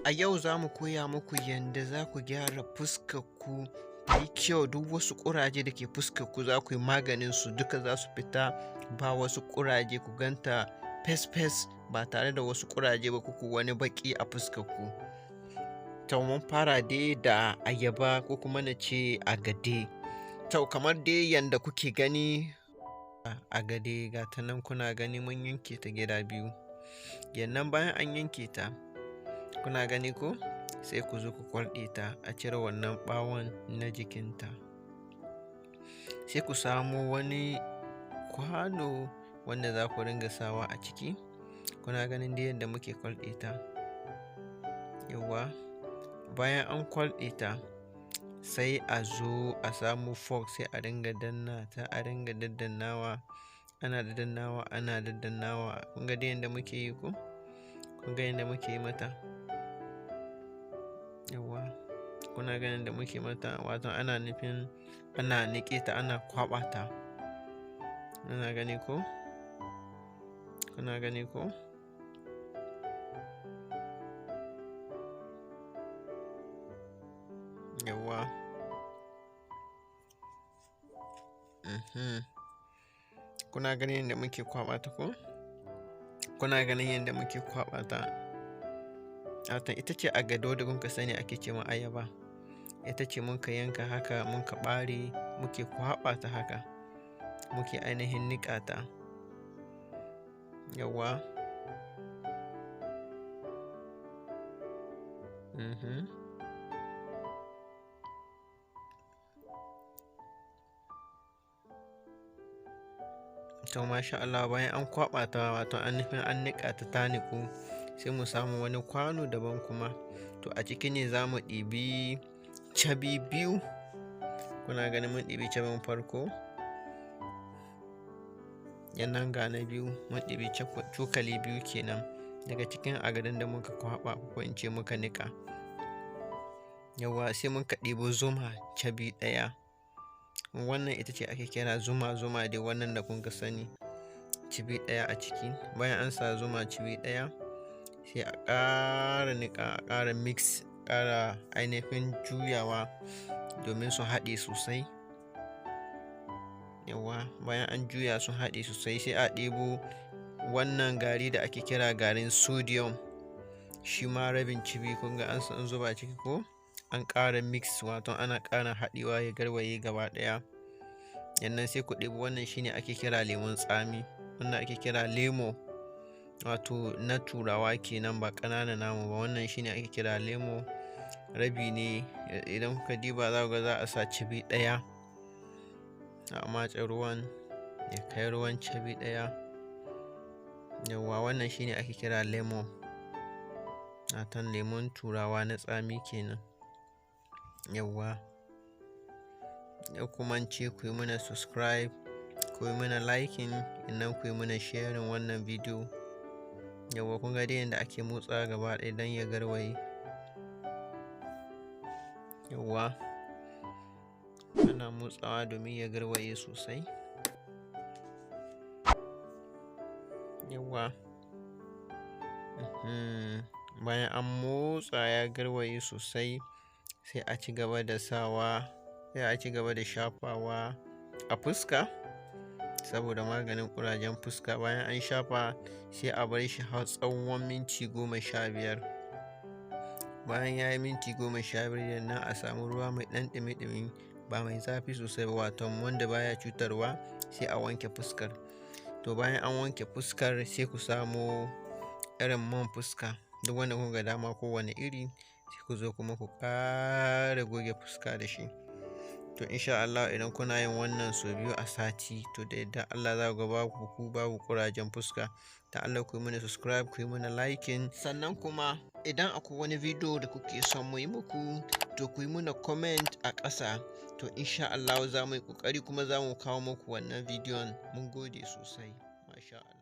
A yau za mu koya muku yadda za ku gyara fuskarku ta yi kyau. Duk wasu ƙuraje da ke fuskarku za ku yi maganin su, duka za su fita. Ba wasu ƙuraje, ku ganta fes-fes ba tare da wasu ƙuraje ba, kuku wani baƙi a fuskarku. To mun fara dai da ayaba ko kuma na ce agade. To kamar dai yadda kuke gani agade ga ta nan, kuna gani mun yanke ta gida biyu. Yannan bayan an yanke ta, kuna gani ko, sai ku zo ku kwalɗe ta a cire wannan ɓawon na jikinta. Sai ku samo wani kwano wanda za ku ringa sawa a ciki. Kuna ganin dai yadda muke kwalɗe ta. Yawwa, bayan an kwalɗe ta, sai a zo a samu fork, sai a ringa danna ta, a ringa daddannawa, ana daddannawa, ana daddannawa. Kun ga dai yadda muke yi ko? Kun ga yadda muke yi mata? Yawwa, kuna ganin da muke mata, wato ana nufin ana niƙe ta, ana kwaɓa ta. Kuna gani ko? Kuna gani ko? Yawwa. Kuna ganin yadda muke kwaɓa ta ko? Kuna ganin yadda muke kwaɓa ta? Watan ita ce agado da kuka sani ake ce ma ayaba. Ita ce muka yanka haka, muka ɓare, muke kwaɓa ta haka, muke ainihin niƙa ta. Yawwa. To masha Allah, bayan an kwaɓa ta, wato an nufin an niƙa ta, ta niƙu, sai mu samu wani kwano daban kuma. To a ciki ne za mu ɗibi cabi biyu. Kuna ganin mun ɗibi cabin farko, yannan ga na biyu, mun ɗibi cokali biyu kenan daga cikin agadan da muka kwaɓa, ko in ce muka niƙa. Yawwa, sai muka ɗibo zuma cabi ɗaya. Wannan ita ce ake kira zuma dai wannan da kun sani, cibi ɗaya a ciki. Bayan an sa zuma cibi ɗaya, sai a ƙara niƙa, a ƙara mix, ƙara ainihin juyawa domin su haɗe sosai. Yawwa, bayan an juya sun haɗe sosai, sai a ɗebo wannan gari da ake kira garin sodium, shi ma rabin cibi. Kun ga an zuba ciki ko? An ƙara mix, wato ana ƙara haɗewa ya garwaye gaba ɗaya. Yannan sai ku ɗebi wannan, shine ake kira lemon tsami, wannan ake kira lemo, wato na turawa kenan, ba ƙanana namu ba. Wannan shine ake kira lemo, rabi ne. Idan kuka diba za ku ga za a sa cibi ɗaya, a matse ruwan ya kai ruwan cibi ɗaya. Yawwa, wannan shine ake kira lemo, watan lemon turawa na tsami kenan. Yawwa, ya kuma ce ku yi mana subscribe, ku yi mana liking, sannan ku yi mana sharing wannan bidiyo. Yawwa, kun ga dai yadda ake motsa gaba ɗaya don ya garwaye. Yawwa, ana motsawa domin ya garwaye sosai. Yawwa. Bayan an motsa ya garwaye sosai, sai a ci gaba da sawa, sai a ci gaba da shafawa a fuska, saboda maganin ƙurajen fuska. Bayan an shafa, sai a bar shi har tsawon minti 15. Bayan ya yi minti 15, nan a samu ruwa mai ɗan ɗumi-ɗumi, ba mai zafi sosai ba, wato wanda baya cutarwa, sai a wanke fuskar. To bayan an wanke fuskar, sai ku samo irin man fuska, duk wanda kuka ga dama, kowane iri, sai ku zo kuma ku ƙara goge fuska da shi. To insha Allah, idan kuna yin wannan sau biyu a sati, to da yadda Allah za ku ga babu ƙurajen fuska. Ta Allah, ku yi mana subscribe, ku yi mana liking. Sannan kuma idan akwai wani bidiyo da kuke son mu yi muku, to ku yi mana comment a ƙasa. To insha Allah za mu yi ƙoƙari kuma za mu kawo muku wannan bidiyon. Mun gode sosai. Masha Allah.